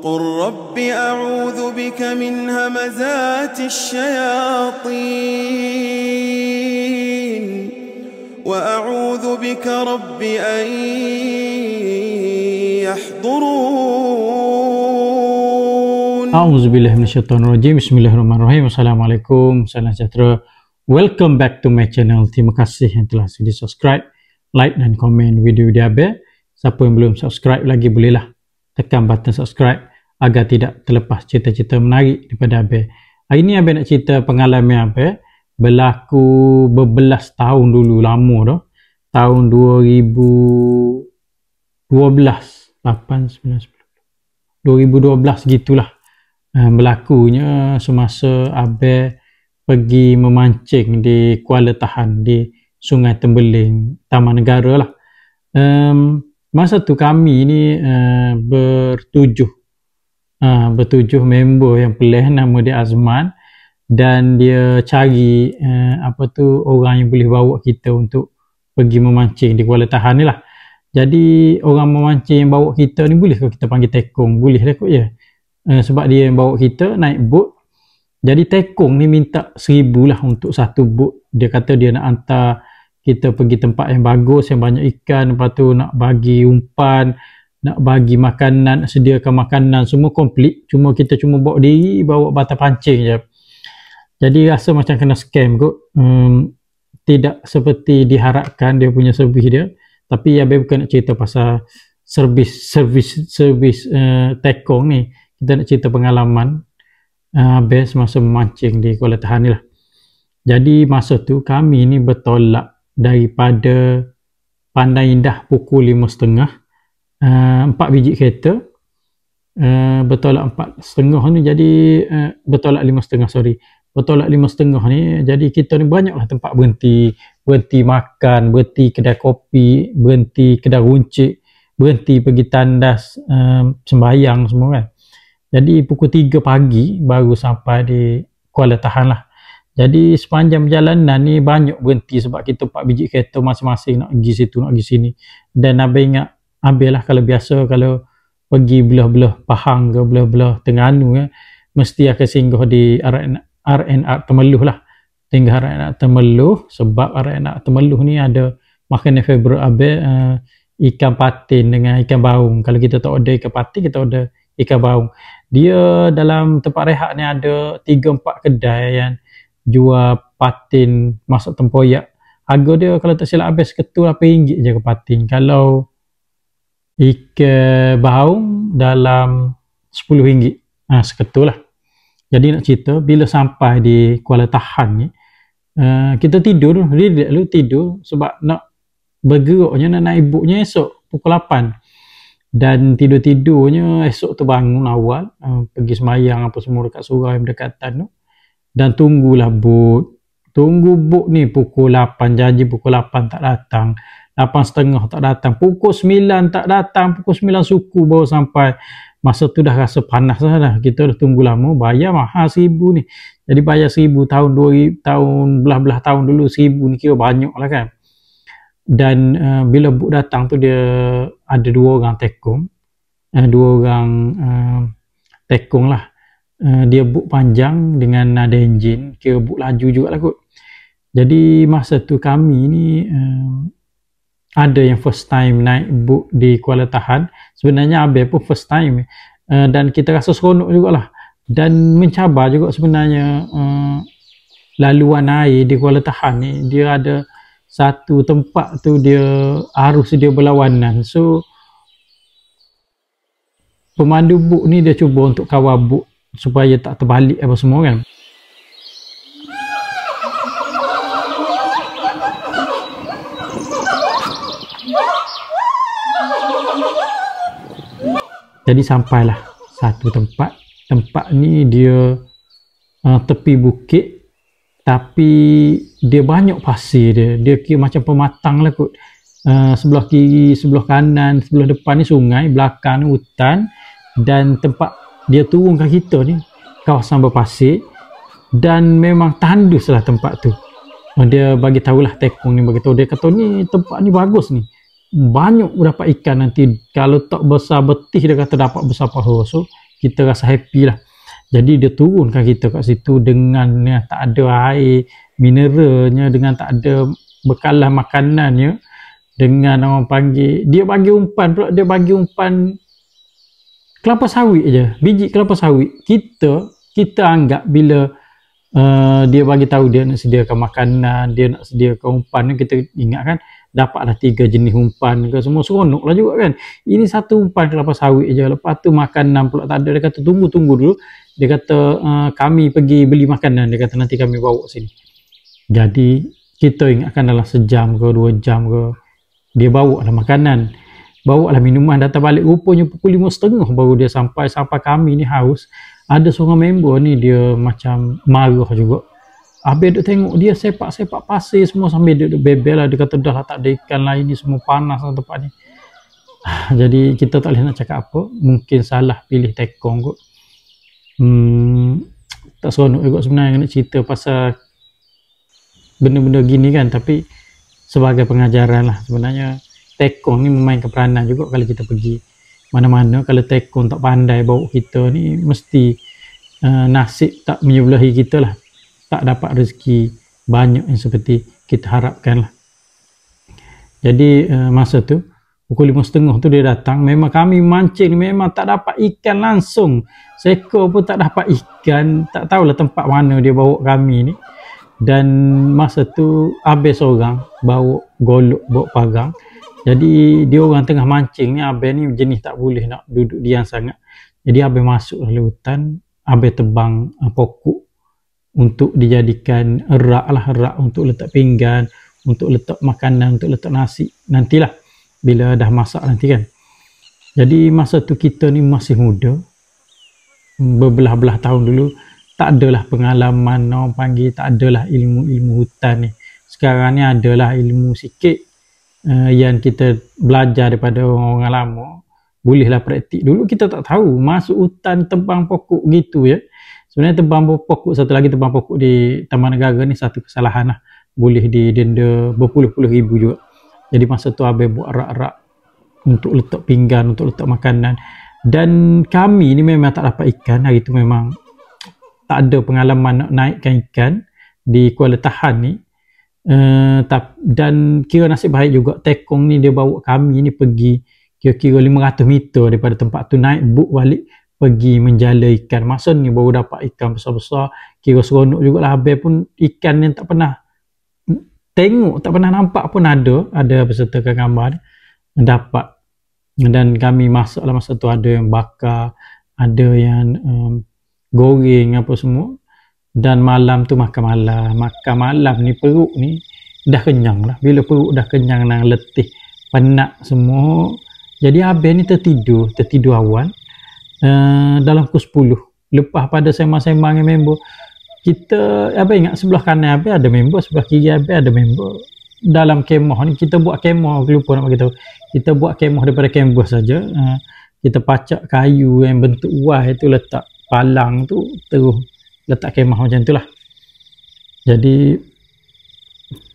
وقل رب أعوذ بك من همزات الشياطين وأعوذ بك رب أن يحضرون. A'udzubillahi minasyaitonirrajim. Bismillahirrahmanirrahim. Assalamualaikum, salam sejahtera. Welcome back to my channel. Terima kasih yang telah sudi subscribe, like dan komen video-video Abel. Siapa yang belum subscribe lagi, bolehlah tekan button subscribe agar tidak terlepas cerita-cerita menarik daripada Abel. Hari ni Abel nak cerita pengalaman Abel berlaku berbelas tahun dulu, lama dah. Tahun 2012, 2012 gitulah. Berlakunya semasa Abel pergi memancing di Kuala Tahan di Sungai Tembeling, Taman Negara lah. Masa tu kami ni bertujuh member yang pelik, nama dia Azman, dan dia cari orang yang boleh bawa kita untuk pergi memancing di Kuala Tahan ni lah. Jadi orang memancing yang bawa kita ni, boleh ke kita panggil tekong? Boleh lah kot ya. Sebab dia yang bawa kita naik bot. Jadi tekong ni minta 1,000 lah untuk satu bot. Dia kata dia nak hantar kita pergi tempat yang bagus, yang banyak ikan, lepas tu nak bagi umpan, nak bagi makanan, nak sediakan makanan, semua komplit. Cuma kita cuma bawa diri, bawa bata pancing je. Jadi rasa macam kena scam kot. Tidak seperti diharapkan dia punya servis dia. Tapi Abel bukan nak cerita pasal servis tekong ni. Kita nak cerita pengalaman Abel semasa memancing di Kuala Tahan ni lah. Jadi masa tu kami ni bertolak daripada Pandai Indah pukul 5.30, 4 biji kereta, bertolak 4.30 ni, jadi bertolak 5.30, sorry, bertolak 5.30 ni, jadi kita ni banyaklah tempat berhenti makan, berhenti kedai kopi, berhenti kedai runcit, berhenti pergi tandas sembayang semua kan. Jadi pukul 3 pagi baru sampai di Kuala Tahan lah. Jadi sepanjang perjalanan ni banyak berhenti sebab kita 4 biji kereta masing-masing nak pergi situ, nak pergi sini. Dan Abel ingat, Abel lah kalau biasa kalau pergi belah-belah Pahang ke belah-belah Terengganu ya, mesti akan singgah di RNR Temeloh lah. Tinggal RNR Temeloh, sebab RNR Temeloh ni ada makanan favourite Abel, ikan patin dengan ikan baung. Kalau kita tak order ikan patin, kita order ikan baung. Dia dalam tempat rehat ni ada 3-4 kedai yang jual patin masak tempoyak. Harga dia kalau tak silap habis seketul RM8 je ke patin. Kalau ikan baung dalam RM10. Seketul lah. Jadi nak cerita, bila sampai di Kuala Tahan ni, kita tidur, relax dulu tidur sebab nak bergeraknya, nak naik botnya esok pukul 8. Dan tidur-tidurnya esok tu bangun awal, pergi semayang apa semua dekat surau yang berdekatan tu. Dan tunggulah bot. Tunggu bot ni pukul 8. Janji pukul 8 tak datang. 8.30 tak datang. Pukul 9 tak datang. Pukul 9 suku baru sampai. Masa tu dah rasa panas dah. Kita dah tunggu lama. Bayar mahal 1,000 ni. Jadi bayar 1,000 tahun 2000, tahun belah-belah tahun dulu 1,000 ni kira banyak lah kan. Dan bila bot datang tu dia ada 2 orang tekong. 2 orang tekong lah. Dia buk panjang dengan nada enjin, kira buk laju juga lah kot. Jadi masa tu kami ni ada yang first time naik buk di Kuala Tahan. Sebenarnya Abel pun first time, dan kita rasa seronok jugalah, dan mencabar juga sebenarnya. Laluan air di Kuala Tahan ni, dia ada satu tempat tu dia arus dia berlawanan. So pemandu buk ni dia cuba untuk kawal buk supaya tak terbalik apa semua kan. Jadi sampailah satu tempat. Tempat ni dia tepi bukit, tapi dia banyak pasir dia. Dia kira macam pematang lah kot. Sebelah kiri, sebelah kanan, sebelah depan ni sungai, belakang ni hutan, dan tempat dia turunkan kita ni kawasan berpasir, dan memang tandus lah tempat tu. Dia bagi tahulah tekong ni, bagi tahu, dia kata ni tempat ni bagus ni, banyak dapat ikan nanti. Kalau tak besar betis dia kata dapat besar paha. So kita rasa happy lah. Jadi dia turunkan kita kat situ dengan tak ada air mineralnya, dengan tak ada bekalan makanannya, dengan orang panggil, dia bagi umpan pula, dia bagi umpan kelapa sawit je, biji kelapa sawit. Kita anggap bila dia bagi tahu dia nak sediakan makanan, dia nak sediakan umpan, kita ingat kan dapatlah 3 jenis umpan ke, semua seronok lah juga kan. Ini satu umpan kelapa sawit je, lepas tu makanan pula tak ada. Dia kata tunggu dulu, dia kata kami pergi beli makanan, dia kata nanti kami bawa sini. Jadi kita ingatkan dalam sejam ke 2 jam ke, dia bawa lah makanan, bawa lah minuman, datang balik rupanya pukul 5.30 baru dia sampai kami ni haus. Ada seorang member ni dia macam marah juga. Habis duk tengok dia sepak pasir semua sambil duk bebel lah. Dia kata dah lah tak ada ikan lain ni, semua panas lah tempat ni. Jadi kita tak boleh nak cakap apa, mungkin salah pilih tekong kot. Tak seronok juga sebenarnya nak cerita pasal benda-benda gini kan, tapi sebagai pengajaran lah. Sebenarnya tekong ni memainkan peranan juga kalau kita pergi mana-mana. Kalau tekong tak pandai bawa kita ni, mesti nasib tak menyebelahi kita lah, tak dapat rezeki banyak yang seperti kita harapkan lah. Jadi masa tu pukul 5.30 tu dia datang, memang kami mancing memang tak dapat ikan langsung, seekor pun tak dapat ikan, tak tahulah tempat mana dia bawa kami ni. Dan masa tu Abel seorang bawa golok, bawa pagang. Jadi dia orang tengah mancing ni, Abel ni jenis tak boleh nak duduk diam sangat. Jadi Abel masuk dalam hutan, Abel tebang pokok untuk dijadikan erak untuk letak pinggan, untuk letak makanan, untuk letak nasi nantilah bila dah masak nanti kan. Jadi masa tu kita ni masih muda, berbelah-belah tahun dulu, tak adalah pengalaman orang panggil, tak adalah ilmu-ilmu hutan ni. Sekarang ni adalah ilmu sikit yang kita belajar daripada orang-orang lama, bolehlah praktik. Dulu kita tak tahu, masuk hutan tebang pokok gitu ya. Sebenarnya tebang pokok, satu lagi tebang pokok di Taman Negara ni satu kesalahan lah, boleh didenda berpuluh-puluh ribu juga. Jadi masa tu Abel buat rak-rak untuk letak pinggan, untuk letak makanan. Dan kami ni memang tak dapat ikan hari tu, memang tak ada pengalaman nak naikkan ikan di Kuala Tahan ni. Dan kira nasib baik juga, tekong ni dia bawa kami ni pergi kira-kira 500 meter daripada tempat tu, naik buk balik pergi menjala ikan. Masa ni baru dapat ikan besar-besar, kira seronok jugalah. Abel pun ikan yang tak pernah tengok, tak pernah nampak pun ada bersertakan gambar ni, dapat. Dan kami masak lah masa tu, ada yang bakar, ada yang goreng apa semua. Dan malam tu makan malam ni perut ni dah kenyang lah. Bila perut dah kenyang, nang letih, penat semua. Jadi Abel ni tertidur awal dalam pukul 10. Lepas pada sembang-sembang dengan member, kita Abel ingat sebelah kanan Abel ada member, sebelah kiri Abel ada member. Dalam kemah ni kita buat kemah, lupa nak beritahu, kita buat kemah daripada canvas saja. Kita pacak kayu yang bentuk Y tu, letak palang tu, terus letak kemah macam tu lah. Jadi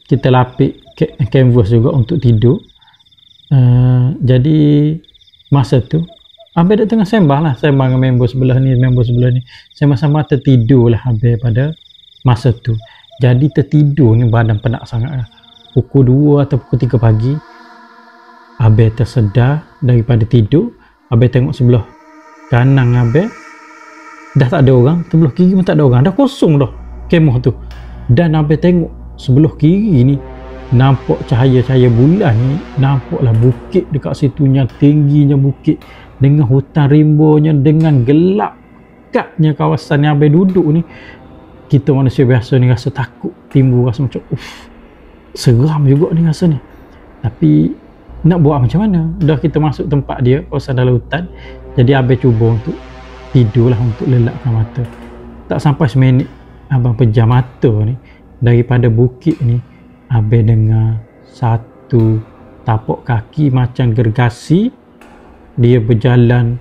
kita lapik canvas juga untuk tidur. Jadi masa tu Abel dah tengah sembang dengan member sebelah ni, sembang-sembang tertidur lah Abel pada masa tu. Jadi tertidur ni badan penat sangat lah. Pukul 2 atau pukul 3 pagi Abel tersedar daripada tidur. Abel tengok sebelah kanan Abel dah tak ada orang, sebelah kiri pun tak ada orang, dah kosong dah kemah tu. Dan Abel tengok sebelah kiri ni, nampak cahaya-cahaya bulan ni, nampaklah bukit dekat situ, yang tingginya bukit dengan hutan rimbunya, dengan gelap katnya kawasan yang Abel duduk ni. Kita manusia biasa ni rasa takut, timbul rasa macam seram juga ni rasa ni. Tapi nak buat macam mana, dah kita masuk tempat dia, kawasan dalam hutan. Jadi Abel cuba untuk tidurlah, untuk lelapkan mata. Tak sampai seminit abang pejam mata ni, daripada bukit ni Abel dengar satu tapak kaki macam gergasi. Dia berjalan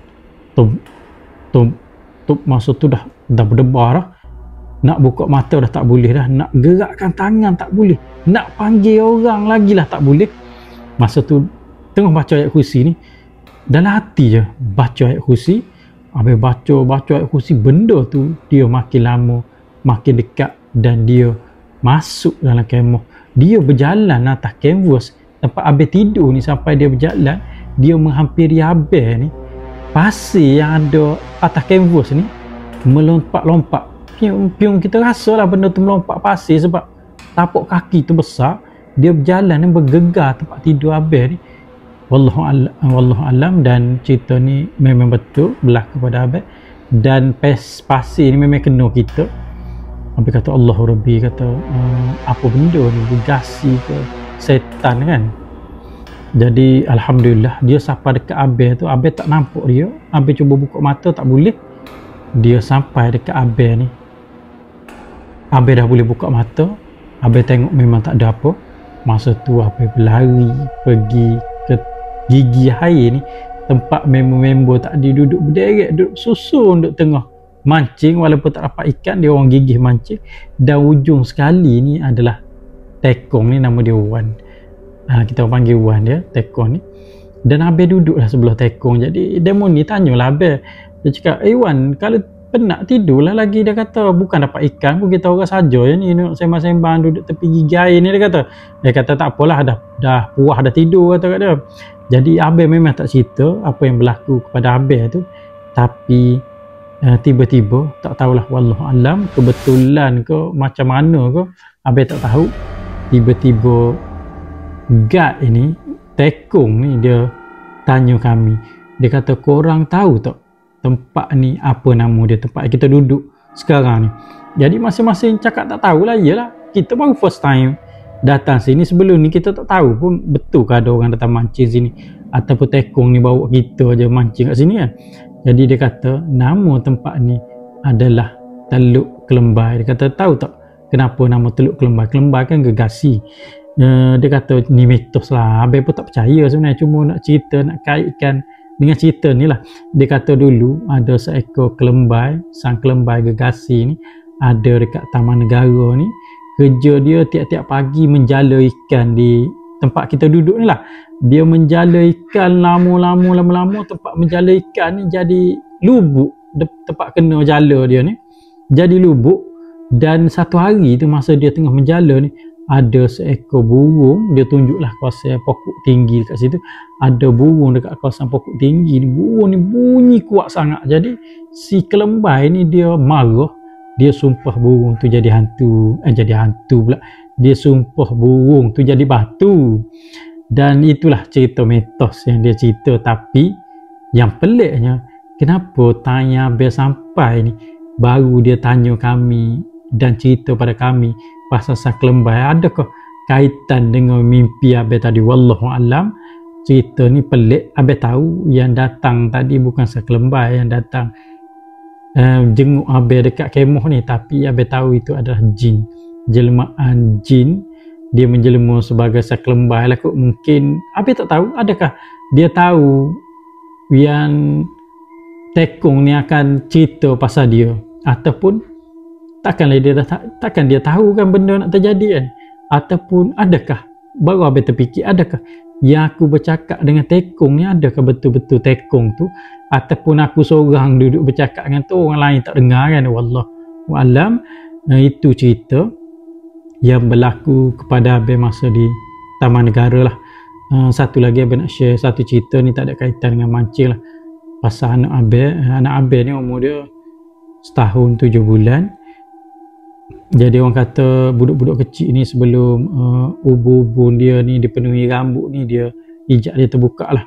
tum. Masa tu dah berdebar dah. Nak buka mata dah tak boleh dah, nak gerakkan tangan tak boleh, nak panggil orang lagi lah tak boleh. Masa tu tengah baca ayat kursi ni, dalam hati je baca ayat kursi. Habis baca ayat kursi, benda tu dia makin lama makin dekat dan dia masuk dalam kemah. Dia berjalan atas kanvas tempat Abel tidur ni. Sampai dia berjalan, dia menghampiri Abel ni, pasir yang ada atas kanvas ni melompat-lompat. Piung kita rasa lah benda tu melompat pasir sebab tapak kaki tu besar. Dia berjalan dan bergegar tempat tidur Abel ni. Wallahu alam, dan cerita ni memang betul berlaku pada Abel, dan pasir ni memang kena kita. Abel kata Allah Rabbi, kata apa benda ni, gegasi ke setan kan. Jadi alhamdulillah dia sampai dekat Abel tu. Abel tak nampak dia. Abel cuba buka mata tak boleh. Dia sampai dekat Abel ni, Abel dah boleh buka mata. Abel tengok memang tak ada apa. Masa tu Abel berlari pergi ke gigi air ni, tempat member-member tadi duduk berderet, duduk susun duduk tengah mancing. Walaupun tak dapat ikan, dia orang gigih mancing. Dan ujung sekali ni adalah tekong ni, nama dia Wan. Kita panggil Wan dia, tekong ni. Dan Abel duduklah sebelah tekong. Jadi demo ni tanyalah Abel. Dia cakap, Wan, kalau penat tidurlah lagi. Dia kata bukan dapat ikan pun, kita orang saja ya ni, sembang-sembang duduk tepi gigi air ni. Dia kata tak apalah, dah puas dah tidur, kata kat dia. Jadi Abel memang tak cerita apa yang berlaku kepada Abel tu. Tapi tiba-tiba, tak tahulah, wallahu alam, kebetulan ke macam mana ke, Abel tak tahu, tiba-tiba guard ini, tekong ni, dia tanya kami. Dia kata, korang tahu tak tempat ni apa nama dia, tempat kita duduk sekarang ni? Jadi masing-masing cakap tak tahulah. Iyalah, kita baru first time datang sini. Sebelum ni kita tak tahu pun betul ke ada orang datang mancing sini, ataupun tekong ni bawa kita aja mancing kat sini kan. Jadi dia kata nama tempat ni adalah Teluk Kelembai. Dia kata tahu tak kenapa nama Teluk Kelembai? Kelembai kan gegasi. Dia kata ni mitos lah. Abel pun tak percaya sebenarnya, cuma nak cerita, nak kaitkan dengan cerita ni lah. Dia kata dulu ada seekor kelembai, sang kelembai gegasi ni ada dekat Taman Negara ni. Kerja dia tiap-tiap pagi menjala ikan di tempat kita duduk ni lah. Dia menjala ikan lama-lama tempat menjala ikan ni jadi lubuk. Tempat kena jala dia ni jadi lubuk. Dan satu hari tu masa dia tengah menjala ni, ada seekor burung. Dia tunjuklah kawasan pokok tinggi kat situ. Ada burung dekat kawasan pokok tinggi ni. Burung ni bunyi kuat sangat. Jadi si kelembai ni dia marah. Dia sumpah burung tu jadi hantu. Jadi hantu pula. Dia sumpah burung tu jadi batu. Dan itulah cerita mitos yang dia cerita. Tapi yang peliknya, kenapa tanya Abel sampai ni baru dia tanya kami dan cerita pada kami pasal sang kelembai. Adakah kaitan dengan mimpi Abel tadi? Wallahu alam. Cerita ni pelik. Abel tahu yang datang tadi bukan sang kelembai yang datang jenguk Abel dekat kemah ni, tapi Abel tahu itu adalah jin, jelmaan jin. Dia menjelma sebagai sang kelembai lah kot. Mungkin Abel tak tahu. Adakah dia tahu yang tekong ni akan cerita pasal dia, ataupun takkan dia tahu kan benda nak terjadi kan? Ataupun adakah baru Abel terfikir, adakah yang aku bercakap dengan tekong ni, adakah betul-betul tekong tu, ataupun aku seorang duduk bercakap dengan tu, orang lain tak dengar kan? Wallahu alam. Itu cerita yang berlaku kepada Abel masa di Taman Negara lah. Satu lagi Abel nak share satu cerita ni, tak ada kaitan dengan mancing lah. Pasal anak Abel ni umur dia setahun 7 bulan. Jadi orang kata budak-budak kecil ni sebelum ubun-ubun dia ni dipenuhi rambut ni, dia hijab dia terbuka lah.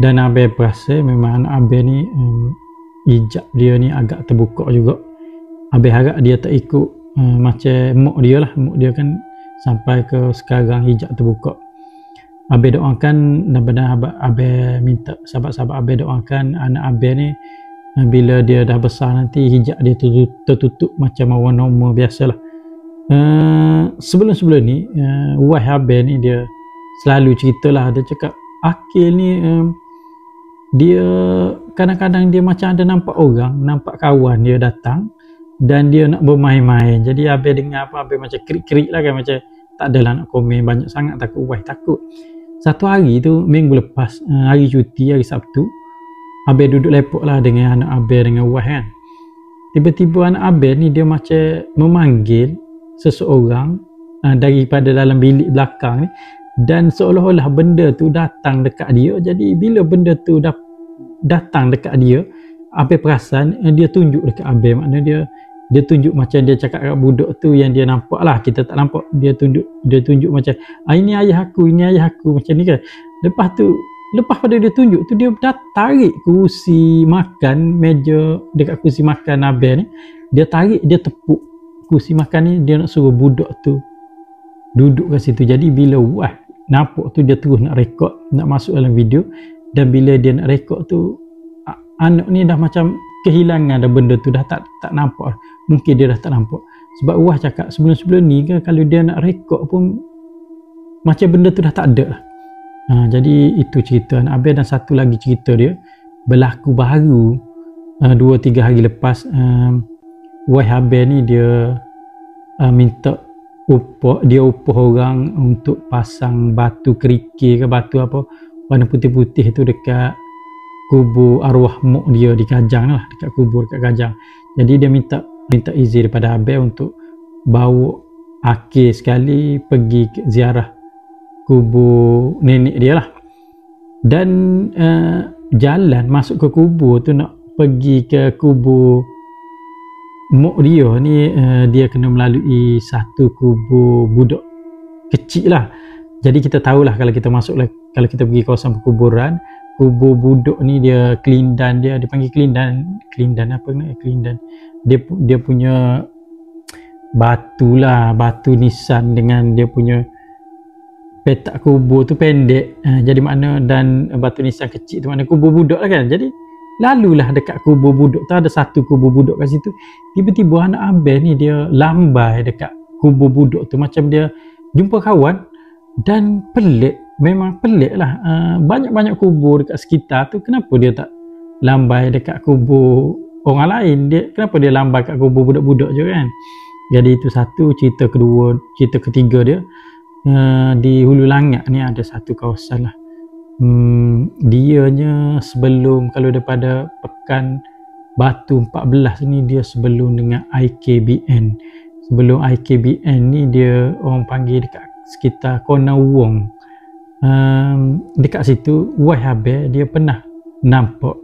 Dan Abel perasan memang anak Abel ni hijab dia ni agak terbuka juga. Abel harap dia tak ikut macam mak dia lah. Mak dia kan sampai ke sekarang hijab terbuka. Abel doakan, dan benar Abel minta sahabat-sahabat Abel doakan anak Abel ni bila dia dah besar nanti hijab dia tertutup macam orang normal biasalah. Sebelum-sebelum ni wife Abel ni dia selalu ceritalah. Dia cakap Akil ni dia kadang-kadang dia macam ada nampak orang, nampak kawan dia datang dan dia nak bermain-main. Jadi Abel dengar apa, Abel macam kerik-kerik lah kan, macam tak adalah nak komen banyak sangat, takut wife takut. Satu hari tu minggu lepas, hari cuti, hari Sabtu, Abel duduk lepok lah dengan anak Abel dengan wife kan. Tiba-tiba anak Abel ni dia macam memanggil seseorang daripada dalam bilik belakang ni, dan seolah-olah benda tu datang dekat dia. Jadi bila benda tu datang dekat dia, Abel perasan, dia tunjuk dekat Abel. Maknanya dia tunjuk macam dia cakap kat budak tu yang dia nampak lah, kita tak nampak. Dia tunjuk macam ini ayah aku, ini ayah aku, macam ni kan. Lepas pada dia tunjuk tu, dia dah tarik kursi makan, meja dekat kursi makan Abel ni, dia tarik, dia tepuk kursi makan ni, dia nak suruh budak tu duduk kat situ. Jadi bila nampak tu, dia terus nak rekod, nak masuk dalam video. Dan bila dia nak rekod tu, anak ni dah macam kehilangan dah benda tu, dah tak nampak. Mungkin dia dah tak nampak. Sebab Wah cakap sebelum-sebelum ni ke, kalau dia nak rekod pun macam benda tu dah tak ada lah. Jadi itu cerita anak Abel. Dan satu lagi cerita dia berlaku baru 2-3 hari lepas. Wah Abel ni dia minta upah orang untuk pasang batu kerikil ke batu apa warna putih-putih tu dekat kubur arwah mak dia di Kajang lah, dekat kubur dekat Kajang. Jadi dia minta izin daripada Abel untuk bawa akhir sekali pergi ke ziarah kubur nenek dia lah. Dan jalan masuk ke kubur tu, nak pergi ke kubur mak dia ni, dia kena melalui satu kubur budak kecil lah. Jadi kita tahulah kalau kita masuk, kalau kita pergi kawasan perkuburan, kubur budak ni dia kelindan, dia dipanggil kelindan apa nak kelindan, dia punya batu lah, batu nisan dengan dia punya petak kubur tu pendek, jadi makna, dan batu nisan kecil tu makna kubur budak lah kan. Jadi lalulah dekat kubur budak tu, ada satu kubur budak kat situ. Tiba-tiba anak Abel ni dia lambai dekat kubur budak tu, macam dia jumpa kawan. Dan pelik, memang pelik lah, banyak-banyak kubur dekat sekitar tu, kenapa dia tak lambai dekat kubur orang lain? Kenapa dia lambai kat kubur budak-budak je kan. Jadi itu satu cerita. Kedua, cerita ketiga dia, di Hulu Langat ni ada satu kawasan lah, dianya sebelum, kalau daripada Pekan Batu 14 ni, dia sebelum dengan IKBN. Sebelum IKBN ni dia orang panggil dekat sekitar Kona Wong. Dekat situ Wah Abel dia pernah nampak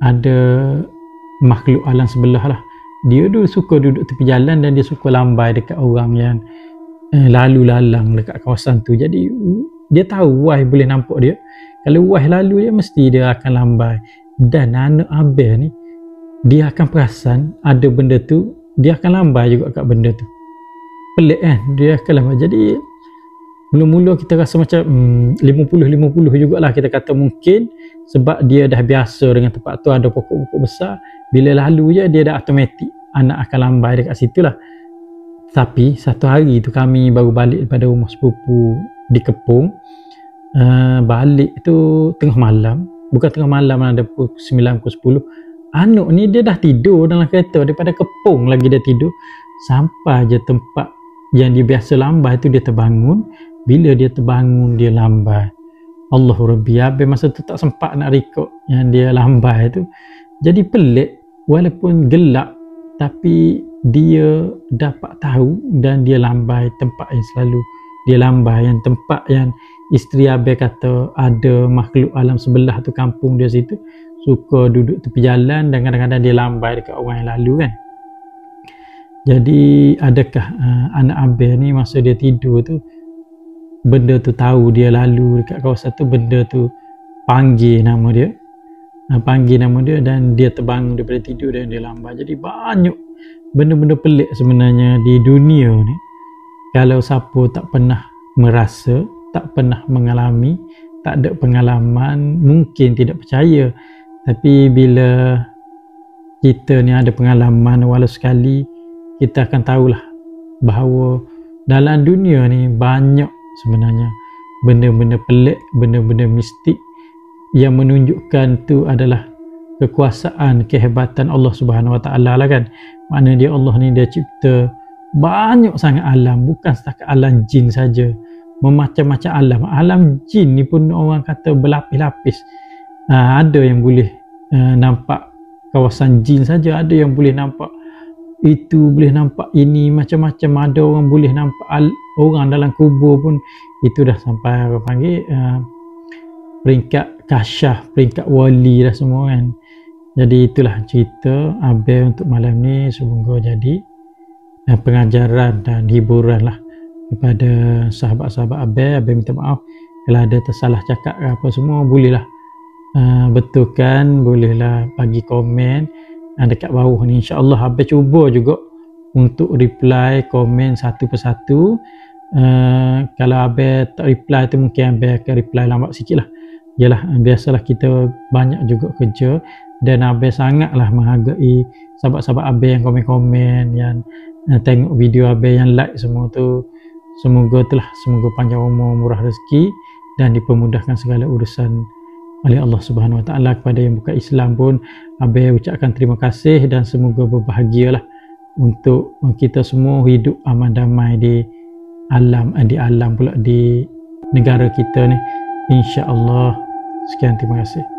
ada makhluk alam sebelah lah. Dia dulu suka duduk tepi jalan dan dia suka lambai dekat orang yang lalu lalang dekat kawasan tu. Jadi dia tahu Wah boleh nampak dia. Kalau Wah lalu dia, mesti dia akan lambai. Dan anak Abel ni, dia akan perasan ada benda tu, dia akan lambai juga kat benda tu. Pelik kan, dia akan lambai. Jadi mula-mula kita rasa macam 50-50 jugalah, kita kata mungkin sebab dia dah biasa dengan tempat tu, ada pokok-pokok besar. Bila lalu je, dia dah automatik anak akan lambai dekat situ lah. Tapi satu hari tu kami baru balik daripada rumah sepupu di Kepung. Balik tu tengah malam, bukan tengah malam, ada pukul 9, pukul 10. Anak ni dia dah tidur dalam kereta, daripada Kepung lagi dia tidur. Sampai je tempat yang dia biasa lambai tu, dia terbangun. Bila dia terbangun, dia lambai. Allahu Rabbi, Abel masa tu tak sempat nak rekod yang dia lambai tu. Jadi pelik, walaupun gelap, tapi dia dapat tahu dan dia lambai tempat yang selalu dia lambai, yang tempat yang isteri Abel kata ada makhluk alam sebelah tu, kampung dia situ, suka duduk tepi jalan dan kadang-kadang dia lambai dekat orang yang lalu kan. Jadi adakah anak Abel ni masa dia tidur tu, benda tu tahu dia lalu dekat kawasan tu, benda tu panggil nama dia, dan dia terbangun daripada tidur dan dia lambai. Jadi banyak benda-benda pelik sebenarnya di dunia ni. Kalau siapa tak pernah merasa, tak pernah mengalami, tak ada pengalaman, mungkin tidak percaya. Tapi bila kita ni ada pengalaman walau sekali, kita akan tahulah bahawa dalam dunia ni banyak sebenarnya benda-benda pelik, benda-benda mistik yang menunjukkan tu adalah kekuasaan, kehebatan Allah Subhanahu Wa Taala lah kan. Maknanya dia Allah ni dia cipta banyak sangat alam, bukan setakat alam jin saja, memacam-macam alam. Alam jin ni pun orang kata berlapis-lapis. Ada yang boleh nampak kawasan jin saja, ada yang boleh nampak itu, boleh nampak ini, macam-macam. Ada orang boleh nampak orang dalam kubur pun. Itu dah sampai apa panggil peringkat kasyaf, peringkat wali dah semua kan. Jadi itulah cerita Abel untuk malam ni. Semoga jadi pengajaran dan hiburan lah kepada sahabat-sahabat Abel. Abel minta maaf kalau ada tersalah cakap ke apa semua, bolehlah betulkan, bolehlah bagi komen dekat bawah ni. InsyaAllah Abel cuba juga untuk reply komen satu persatu. Kalau Abel tak reply tu, mungkin Abel akan reply lambat sikit lah. Yalah, biasalah kita banyak juga kerja, dan Abel sangatlah menghargai sahabat-sahabat Abel yang komen-komen, yang tengok video Abel, yang like semua tu. Semoga panjang umur, murah rezeki, dan dipermudahkan segala urusan oleh Allah Subhanahu Wa Taala. Kepada yang bukan Islam pun Abel ucapkan terima kasih, dan semoga berbahagialah untuk kita semua hidup aman damai di alam pula di negara kita ni, insya-Allah. Sekian, terima kasih.